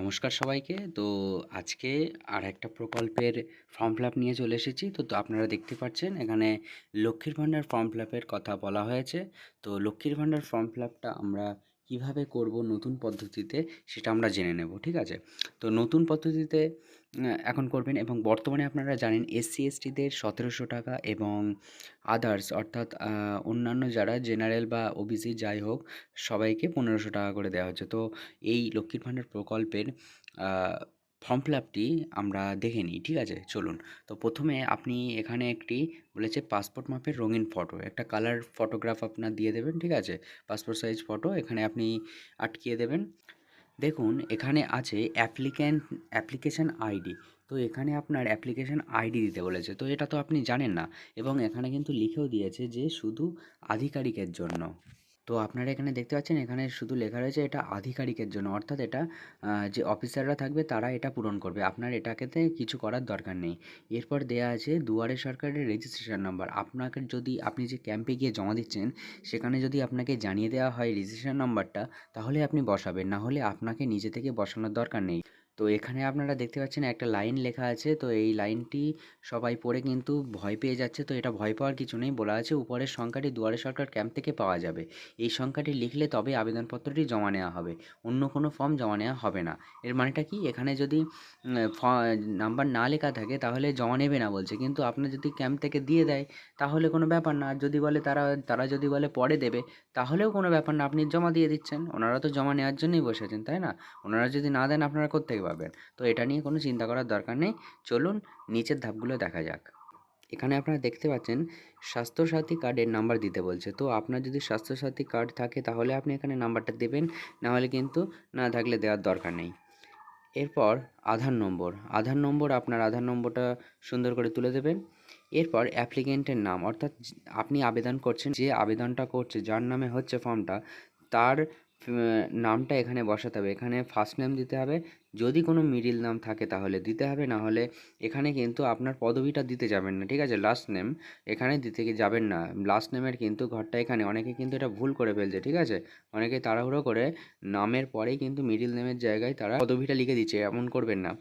নমস্কার সবাইকে। তো আজকে আর একটা প্রকল্পের ফর্ম ফিল আপ নিয়ে চলে এসেছি। তো আপনারা দেখতে পাচ্ছেন এখানে লক্ষ্মীর ভাণ্ডার ফর্ম ফিল আপের কথা বলা হয়েছে। তো লক্ষ্মীর ভাণ্ডার ফর্ম ফিল আপটা আমরা কীভাবে করব নতুন পদ্ধতিতে, সেটা আমরা জেনে নেব, ঠিক আছে? তো নতুন পদ্ধতিতে এখন করবেন, এবং বর্তমানে আপনারা জানেন এসসি এসটিদের 1700 টাকা এবং আদার্স অর্থাৎ অন্যান্য যারা জেনারেল বা ওবিসি যাই হোক, সবাইকে 1500 টাকা করে দেওয়া হচ্ছে। তো এই লক্ষ্মীর ভাণ্ডার প্রকল্পের ফর্ম ফিল আপটি আমরা দেখে নিই, ঠিক আছে? চলুন। তো প্রথমে আপনি এখানে একটি বলেছে পাসপোর্ট মাপের রঙিন ফটো, একটা কালার ফটোগ্রাফ আপনার দিয়ে দেবেন, ঠিক আছে? পাসপোর্ট সাইজ ফটো এখানে আপনি আটকিয়ে দেবেন। দেখুন এখানে আছে অ্যাপ্লিকেশান আইডি। তো এখানে আপনার অ্যাপ্লিকেশান আইডি দিতে বলেছে। তো এটা তো আপনি জানেন না, এবং এখানে কিন্তু লিখেও দিয়েছে যে শুধু আধিকারিকের জন্য। তো আপনারা এখানে দেখতে পাচ্ছেন, এখানে শুধু লেখা রয়েছে এটা আধিকারিকের জন্য, অর্থাৎ এটা যে অফিসাররা থাকবে তারা এটা পূরণ করবে, আপনার এটাকেতে কিছু করার দরকার নেই। এরপর দেয়া আছে দুয়ারে সরকারের রেজিস্ট্রেশন নাম্বার। আপনাকে যদি আপনি যে ক্যাম্পে গিয়ে জমা দিচ্ছেন, সেখানে যদি আপনাকে জানিয়ে দেওয়া হয় রেজিস্ট্রেশন নাম্বারটা, তাহলে আপনি বসাবেন, না হলে আপনাকে নিজে থেকে বসানোর দরকার নেই। তো এখানে আপনারা দেখতে পাচ্ছেন একটা লাইন লেখা আছে। তো এই লাইনটি সবাই পড়ে কিন্তু ভয় পেয়ে যাচ্ছে। তো এটা ভয় পাওয়ার কিছু নেই, বলা আছে উপরের সংখ্যাটি দুয়ারে সরকার ক্যাম্প থেকে পাওয়া যাবে। এই সংখ্যাটি লিখলে তবে আবেদনপত্রটি জমা নেওয়া হবে, অন্য কোনো ফর্ম জমা নেওয়া হবে না। এর মানেটা কি, এখানে যদি নাম্বার না লেখা থাকে তাহলে জমা নেবে না বলছে, কিন্তু আপনার যদি ক্যাম্প থেকে দিয়ে দেয় তাহলে কোনো ব্যাপার না। আর যদি বলে তারা যদি বলে পরে দেবে, তাহলেও কোনো ব্যাপার না, আপনি জমা দিয়ে দিচ্ছেন। ওনারা তো জমা নেওয়ার জন্যই বসেছেন, তাই না? ওনারা যদি না দেন আপনারা কোত্থেকে পাবেন? তো এটা নিয়ে কোনো চিন্তা করার দরকার নেই। চলুন নিচের ধাপগুলো দেখা যাক। এখানে আপনারা দেখতে পাচ্ছেন স্বাস্থ্যসাথী কার্ডের নাম্বার দিতে বলছে। তো আপনার যদি স্বাস্থ্যসাথী কার্ড থাকে তাহলে আপনি এখানে নাম্বারটা দেবেন, না হলে কিন্তু না থাকলে দেওয়ার দরকার নেই। এরপর আধার নম্বর আপনার আধার নম্বরটা সুন্দর করে তুলে দেবেন। এরপর অ্যাপ্লিকেন্টের নাম, অর্থাৎ আপনি আবেদন করছেন, যে আবেদনটা করছে, যার নামে হচ্ছে ফর্মটা, তার নামটা এখানে বসাতে হবে। এখানে ফার্স্ট নেম দিতে হবে, যদি কোনো মিডিল নাম থাকে তাহলে দিতে হবে, না হলে এখানে কিন্তু আপনার পদবিটা দিতে যাবেন না, ঠিক আছে? লাস্ট নেম এখানে দিতে যাবেন না। লাস্ট নেমের কিন্তু ঘরটা এখানে, অনেকে কিন্তু এটা ভুল করে ফেলছে, ঠিক আছে? অনেকে তাড়াহুড়ো করে নামের পরেই কিন্তু মিডিল নেমের জায়গায় তারা পদবিটা লিখে দিচ্ছে, এমন করবেন না।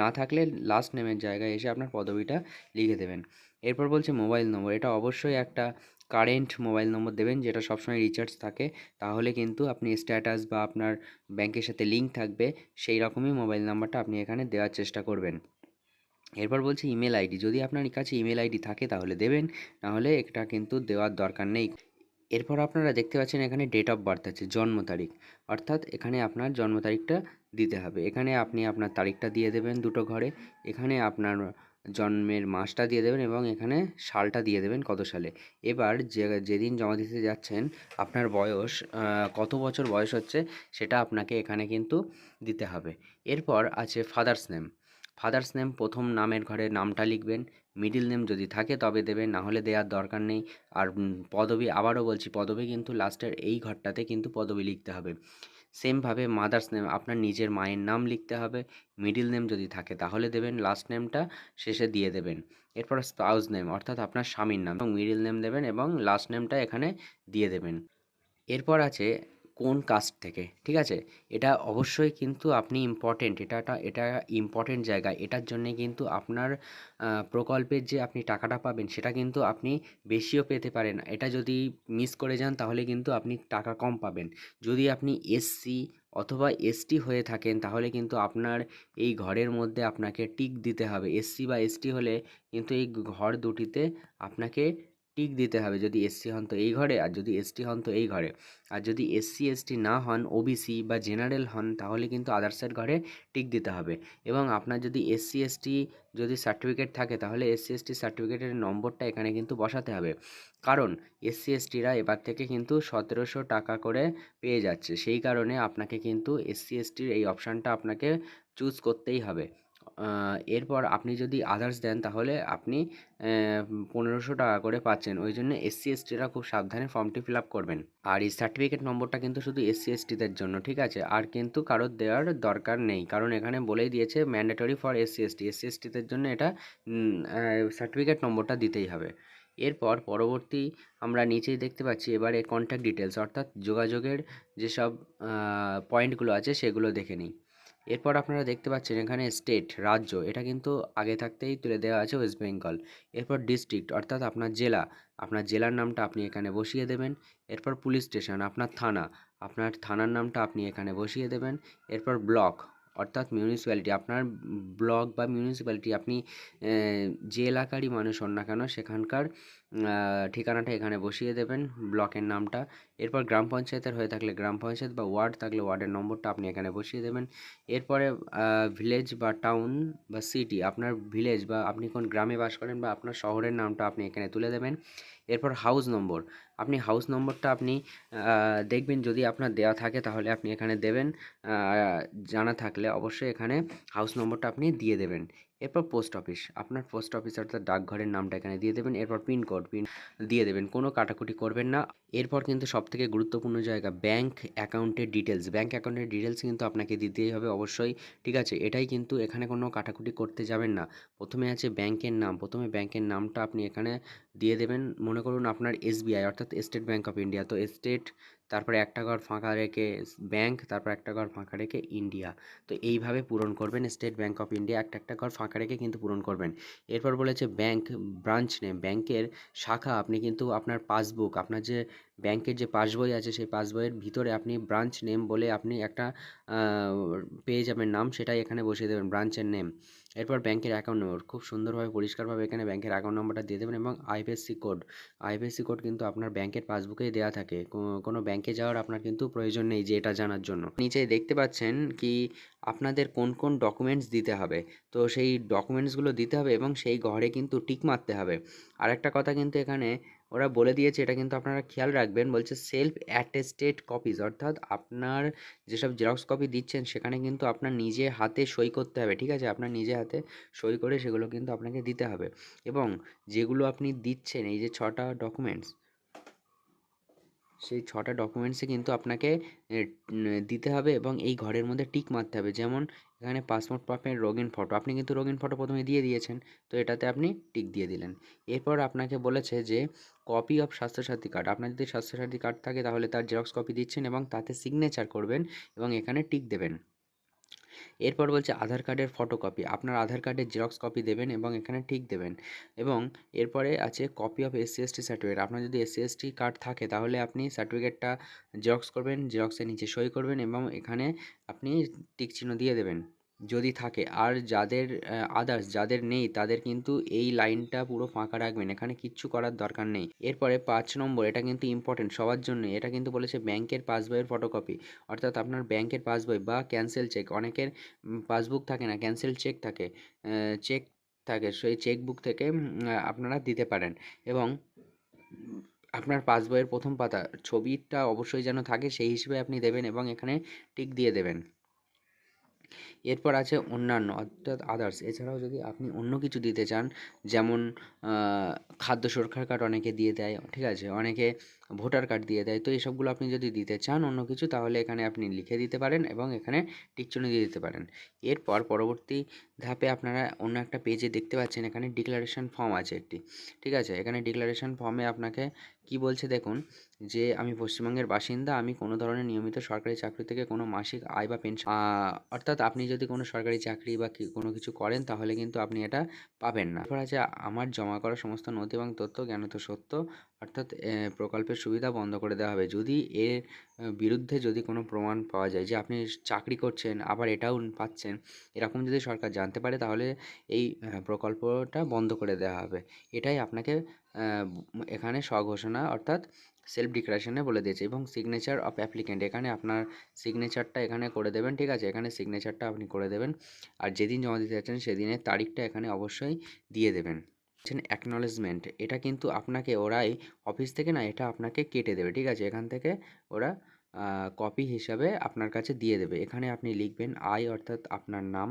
না থাকলে লাস্ট নেমের জায়গায় এসে আপনার পদবিটা লিখে দেবেন। এরপর বলছে মোবাইল নম্বর, এটা অবশ্যই একটা কারেন্ট মোবাইল নম্বর দেবেন, যেটা সবসময় রিচার্জ থাকে, তাহলে কিন্তু আপনি স্ট্যাটাস বা আপনার ব্যাংকের সাথে লিঙ্ক থাকবে, সেই রকমই মোবাইল নাম্বারটা আপনি এখানে দেওয়ার চেষ্টা করবেন। এরপর বলছে ইমেল আইডি, যদি আপনার কাছে ইমেল আইডি থাকে তাহলে দেবেন, নাহলে এটা কিন্তু দেওয়ার দরকার নেই। এরপর আপনারা দেখতে পাচ্ছেন এখানে ডেট অফ বার্থ আছে, জন্ম তারিখ, অর্থাৎ এখানে আপনার জন্ম তারিখটা দিতে হবে। এখানে আপনি আপনার তারিখটা দিয়ে দেবেন দুটো ঘরে, এখানে আপনার জন্মের মাসটা দিয়ে দেবেন, এবং এখানে সালটা দিয়ে দেবেন কত সালে। এবার যেদিন জমা দিতে যাচ্ছেন আপনার বয়স কত বছর বয়স হচ্ছে, সেটা আপনাকে এখানে কিন্তু দিতে হবে। এরপর আছে ফাদার্স নেম প্রথম নামের ঘরে নামটা লিখবেন, মিডিল নেম যদি থাকে তবে দেবেন, না হলে দেওয়ার দরকার নেই। আর পদবি, আবারও বলছি, পদবি কিন্তু লাস্টের এই ঘরটাতে কিন্তু পদবি লিখতে হবে। সেমভাবে মাদার্স নেম, আপনার নিজের মায়ের নাম লিখতে হবে, মিডিল নেম যদি থাকে তাহলে দেবেন, লাস্ট নেমটা শেষে দিয়ে দেবেন। এরপর স্পাউস নেম, অর্থাৎ আপনার স্বামীর নাম, এবং মিডিল নেম দেবেন এবং লাস্ট নেমটা এখানে দিয়ে দেবেন। এরপর আছে কোন কাস্ট থেকে, ঠিক আছে? এটা অবশ্যই কিন্তু আপনি ইম্পর্টেন্ট, এটা ইম্পর্টেন্ট জায়গা। এটার জন্যে কিন্তু আপনার প্রকল্পের যে আপনি টাকাটা পাবেন, সেটা কিন্তু আপনি বেশিও পেতে পারেন। এটা যদি মিস করে যান তাহলে কিন্তু আপনি টাকা কম পাবেন। যদি আপনি এসসি অথবা এসটি হয়ে থাকেন তাহলে কিন্তু আপনার এই ঘরের মধ্যে আপনাকে টিক দিতে হবে। এসসি বা এসটি হলে কিন্তু এই ঘর দুটিতে আপনাকে টিক দিতে হবে। যদি এসসি হন তো এই ঘরে, আর যদি এসটি হন তো এই ঘরে। আর যদি এসসি এসটি না হন, ওবিসি বা জেনারেল হন, তাহলে কিন্তু আদার্সের ঘরে টিক দিতে হবে। এবং আপনার যদি এসসি এসটি যদি সার্টিফিকেট থাকে তাহলে এসসি এসটি সার্টিফিকেটের নম্বরটা এখানে কিন্তু বসাতে হবে। কারণ এসসি এসটিরা এবার থেকে কিন্তু 1700 টাকা করে পেয়ে যাচ্ছে, সেই কারণে আপনাকে কিন্তু এসসি এসটির এই অপশানটা আপনাকে চুজ করতেই হবে। এরপর আপনি যদি আদার্স দেন তাহলে আপনি 1500 টাকা করে পাচ্ছেন। ওই জন্য এসসি এসটিরা খুব সাবধানে ফর্মটি ফিল আপ করবেন। আর এই সার্টিফিকেট নম্বরটা কিন্তু শুধু এসসি এসটিদের জন্য, ঠিক আছে? আর কিন্তু কারোর দেওয়ার দরকার নেই, কারণ এখানে বলেই দিয়েছে mandatory for SC ST. SC এসটিদের জন্য এটা সার্টিফিকেট নম্বরটা দিতেই হবে। এরপর পরবর্তী আমরা নিচেই দেখতে পাচ্ছি এবারে কন্ট্যাক্ট ডিটেলস, অর্থাৎ যোগাযোগের যেসব পয়েন্টগুলো আছে সেগুলো দেখে নিই। এরপর আপনারা দেখতে পাচ্ছেন এখানে স্টেট রাজ্য, এটা কিন্তু আগে থাকতেই তুলে দেওয়া আছে ওয়েস্ট বেঙ্গল। এরপর ডিস্ট্রিক্ট অর্থাৎ আপনার জেলা, আপনার জেলার নামটা আপনি এখানে বসিয়ে দেবেন। এরপর পুলিশ স্টেশন আপনার থানা, আপনার থানার নামটা আপনি এখানে বসিয়ে দেবেন। এরপর ব্লক অর্থাৎ মিউনিসিপ্যালিটি, আপনার ব্লক বা মিউনিসিপ্যালিটি আপনি যে এলাকারই মানুষ হন না কেন সেখানকার ঠিকানাটা এখানে বসিয়ে দেবেন, ব্লকের নামটা। এরপর গ্রাম পঞ্চায়েতের হয়ে থাকলে গ্রাম পঞ্চায়েত বা ওয়ার্ড থাকলে ওয়ার্ডের নম্বরটা আপনি এখানে বসিয়ে দেবেন। এরপরে ভিলেজ বা টাউন বা সিটি, আপনার ভিলেজ বা আপনি কোন গ্রামে বাস করেন বা আপনার শহরের নামটা আপনি এখানে তুলে দেবেন। এরপর হাউস নম্বর, আপনি হাউস নম্বরটা আপনি দেখবেন যদি আপনার দেওয়া থাকে তাহলে আপনি এখানে দেবেন, জানা থাকলে অবশ্যই এখানে হাউস নম্বরটা আপনি দিয়ে দেবেন। এরপর পোস্ট অফিস, আপনার পোস্ট অফিস অর্থাৎ ডাকঘরের নামটা এখানে দিয়ে দেবেন। এরপর পিনকোড দিয়ে দেবেন, কোনো কাটাকুটি করবেন না। এরপর কিন্তু সবথেকে গুরুত্বপূর্ণ জায়গা ব্যাংক অ্যাকাউন্টের ডিটেলস, ব্যাংক অ্যাকাউন্টের ডিটেলস কিন্তু আপনাকে দিতেই হবে অবশ্যই, ঠিক আছে? এটাই কিন্তু এখানে কোনো কাটাকুটি করতে যাবেন না। প্রথমে আছে ব্যাংকের নাম, প্রথমে ব্যাংকের নামটা আপনি এখানে দিয়ে দেবেন। মনে করুন আপনার এসবিআই অর্থাৎ স্টেট ব্যাংক অফ ইন্ডিয়া, তো স্টেট, তারপরে একটা ঘর ফাঁকা রেখে ব্যাংক, তারপর একটা ঘর ফাঁকা রেখে ইন্ডিয়া। তো এইভাবে পূরণ করবেন, স্টেট ব্যাংক অফ ইন্ডিয়া একটা একটা ঘর ফাঁকা রেখে কিন্তু পূরণ করবেন। এরপর বলেছে ব্যাংক ব্রাঞ্চ নেম, ব্যাংকের শাখা আপনি কিন্তু আপনার পাসবুক, আপনার যে ব্যাংকের যে পাসবই আছে সেই পাসবইয়ের ভিতরে আপনি ব্রাঞ্চ নেম বলে আপনি একটা পেয়ে যাবেন নাম, সেটাই এখানে বসিয়ে দেবেন ব্রাঞ্চের নেম। এরপর ব্যাংকের অ্যাকাউন্ট নম্বর, খুব সুন্দরভাবে পরিষ্কারভাবে এখানে ব্যাংকের অ্যাকাউন্ট নম্বরটা দিয়ে দেবেন এবং আইএফএসসি কোড, আইএফএসসি কোড কিন্তু আপনার ব্যাংকের পাসবুকেই দেওয়া থাকে, কোনো ব্যাংকে যাওয়ার আপনার কিন্তু প্রয়োজন নেই যে এটা জানার জন্য। নিচে দেখতে পাচ্ছেন কি আপনাদের কোন কোন ডকুমেন্টস দিতে হবে, তো সেই ডকুমেন্টসগুলো দিতে হবে এবং সেই ঘরে কিন্তু টিক মারতে হবে। আরেকটা কথা কিন্তু এখানে ওরা বলে দিয়েছে, এটা কিন্তু আপনারা খেয়াল রাখবেন, বলছে সেলফ অ্যাটেস্টেড কপিজ, অর্থাৎ আপনার যেসব জেরক্স কপি দিচ্ছেন সেখানে কিন্তু আপনার নিজে হাতে সই করতে হবে, ঠিক আছে? আপনার নিজে হাতে সই করে সেগুলো কিন্তু আপনাকে দিতে হবে। এবং যেগুলো আপনি দিচ্ছেন এই যে 6টা ডকুমেন্টস, সেই 6টা ডকুমেন্টসই কিন্তু আপনাকে দিতে হবে এবং এই ঘরের মধ্যে টিক মারতে হবে। যেমন এখানে পাসপোর্ট পাবেন, রঙিন ফটো, আপনি কিন্তু রঙিন ফটো প্রথমে দিয়ে দিয়েছেন, তো এটাতে আপনি টিক দিয়ে দিলেন। এরপর আপনাকে বলেছে যে কপি অফ স্বাস্থ্যসাথী কার্ড, আপনার যদি স্বাস্থ্যসাথী কার্ড থাকে তাহলে তার জেরক্স কপি দিচ্ছেন এবং তাতে সিগনেচার করবেন এবং এখানে টিক দেবেন। এরপর বলছে আধার কার্ডের ফটোকপি, আপনার আধার কার্ডের জেরক্স কপি দেবেন এবং এখানে টিক দেবেন। এবং এরপরে আছে copy of SC ST certificate, আপনার যদি এসসি এসটি কার্ড থাকে তাহলে আপনি সার্টিফিকেটটা জেরক্স করবেন, জেরক্সের নিচে সই করবেন এবং এখানে আপনি টিক চিহ্ন দিয়ে দেবেন যদি থাকে। আর যাদের আদার্স যাদের নেই তাদের কিন্তু এই লাইনটা পুরো ফাঁকা রাখবেন, এখানে কিচ্ছু করার দরকার নেই। এরপরে 5 নম্বর, এটা কিন্তু ইম্পর্টেন্ট সবার জন্য, এটা কিন্তু বলেছে ব্যাংকের পাসবইয়ের ফটোকপি, অর্থাৎ আপনার ব্যাংকের পাসবই বা ক্যান্সেল চেক, অনেকের পাসবুক থাকে না, ক্যান্সেল চেক থাকে, চেক থাকে, সেই চেকবুক থেকে আপনারা দিতে পারেন। এবং আপনার পাসবইয়ের প্রথম পাতা ছবিটা অবশ্যই যেন থাকে সেই হিসেবে আপনি দেবেন এবং এখানে টিক দিয়ে দেবেন। এরপর আছে অন্যান্য অর্থাৎ আদার্স, এছাড়াও যদি আপনি অন্য কিছু দিতে চান, যেমন খাদ্য সুরক্ষার কার্ড অনেকে দিয়ে দেয়, ঠিক আছে? অনেকে ভোটার কার্ড দিয়ে দেয়, তো এইসবগুলো আপনি যদি দিতে চান অন্য কিছু তাহলে এখানে আপনি লিখে দিতে পারেন এবং এখানে টিকচিহ্ন দিয়ে দিতে পারেন। এরপর পরবর্তী ধাপে আপনারা অন্য একটা পেজে দেখতে পাচ্ছেন এখানে ডিক্লারেশন ফর্ম আছে একটি, ঠিক আছে? এখানে ডিক্লারেশন ফর্মে আপনাকে কি বলছে দেখুন, যে আমি পশ্চিমবঙ্গের বাসিন্দা, আমি কোনো ধরনের নিয়মিত সরকারি চাকরি থেকে কোনো মাসিক আয় বা পেনশন, অর্থাৎ আপনি যদি কোনো সরকারি চাকরি বা কোনো কিছু করেন তাহলে কিন্তু আপনি এটা পাবেন না। এরপর আছে আমার জমা করা সমস্ত নথি এবং তথ্য জ্ঞানত সত্য, অর্থাৎ প্রকল্পের সুবিধা বন্ধ করে দেওয়া হবে যদি এর বিরুদ্ধে যদি কোনো প্রমাণ পাওয়া যায় যে আপনি চাকরি করছেন আবার এটাও পাচ্ছেন, এরকম যদি সরকার জানতে পারে তাহলে এই প্রকল্পটা বন্ধ করে দেওয়া হবে। এটাই আপনাকে এখানে স্বঘোষণা অর্থাৎ সেলফ ডিক্লারেশনে বলে দিয়েছে। এবং সিগনেচার অফ অ্যাপ্লিক্যান্ট, এখানে আপনার সিগনেচারটা এখানে করে দেবেন, ঠিক আছে? এখানে সিগনেচারটা আপনি করে দেবেন আর যেদিন জমা দিতে যাচ্ছেন সেদিনের তারিখটা এখানে অবশ্যই দিয়ে দেবেন। অ্যাকনলেজমেন্ট, এটা কিন্তু আপনাকে ওরাই অফিস থেকে না এটা আপনাকে কেটে দেবে, ঠিক আছে? এখান থেকে ওরা কপি হিসাবে আপনার কাছে দিয়ে দেবে। এখানে আপনি লিখবেন আই অর্থাৎ আপনার নাম,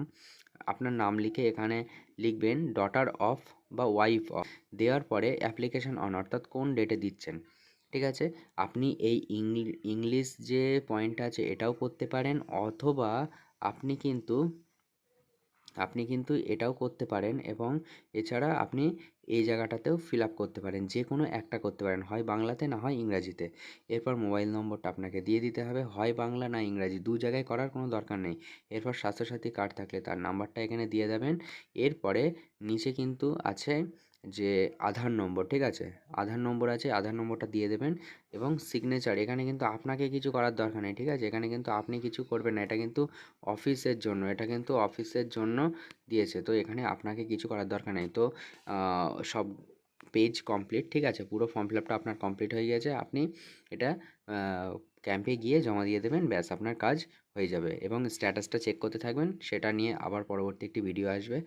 আপনার নাম লিখে এখানে লিখবেন ডটার অফ বা ওয়াইফ অফ, দেওয়ার পরে অ্যাপ্লিকেশন অন অর্থাৎ কোন ডেটে দিচ্ছেন, ঠিক আছে? আপনি এই ইংলিশ যে পয়েন্ট আছে এটাও করতে পারেন, অথবা আপনি কিন্তু আপনি কিন্তু এটাও করতে পারেন এবং এছাড়া আপনি এই জায়গাটাতেও ফিল আপ করতে পারেন, যে কোনো একটা করতে পারেন, হয় বাংলাতে না হয় ইংরাজিতে। এরপর মোবাইল নম্বরটা আপনাকে দিয়ে দিতে হবে, হয় বাংলা না ইংরাজি, দু জায়গায় করার কোনো দরকার নেই। এরপর স্বাস্থ্যসাথী কার্ড থাকলে তার নাম্বারটা এখানে দিয়ে দেবেন। এরপরে নিচে কিন্তু আছে যে আধার নম্বর, ঠিক আছে, আধার নম্বর আছে, আধার নম্বরটা দিয়ে দেবেন এবং সিগনেচার। এখানে কিন্তু আপনাকে কিছু করার দরকার নেই, ঠিক আছে, এখানে কিন্তু আপনি কিছু করবেন না, এটা কিন্তু অফিসের জন্য, এটা কিন্তু অফিসের জন্য দিয়েছে, তো এখানে আপনাকে কিছু করার দরকার নেই। তো সব পেজ কমপ্লিট, ঠিক আছে, পুরো ফর্ম ফিল আপটা আপনার কমপ্লিট হয়ে গেছে। আপনি এটা ক্যাম্পে গিয়ে জমা দিয়ে দেবেন, ব্যাস আপনার কাজ হয়ে যাবে এবং স্ট্যাটাসটা চেক করতে থাকবেন, সেটা নিয়ে আবার পরবর্তী একটি ভিডিও আসবে।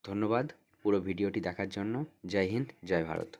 ধন্যবাদ পুরো ভিডিওটি দেখার জন্য। জয় হিন্দ, জয় ভারত।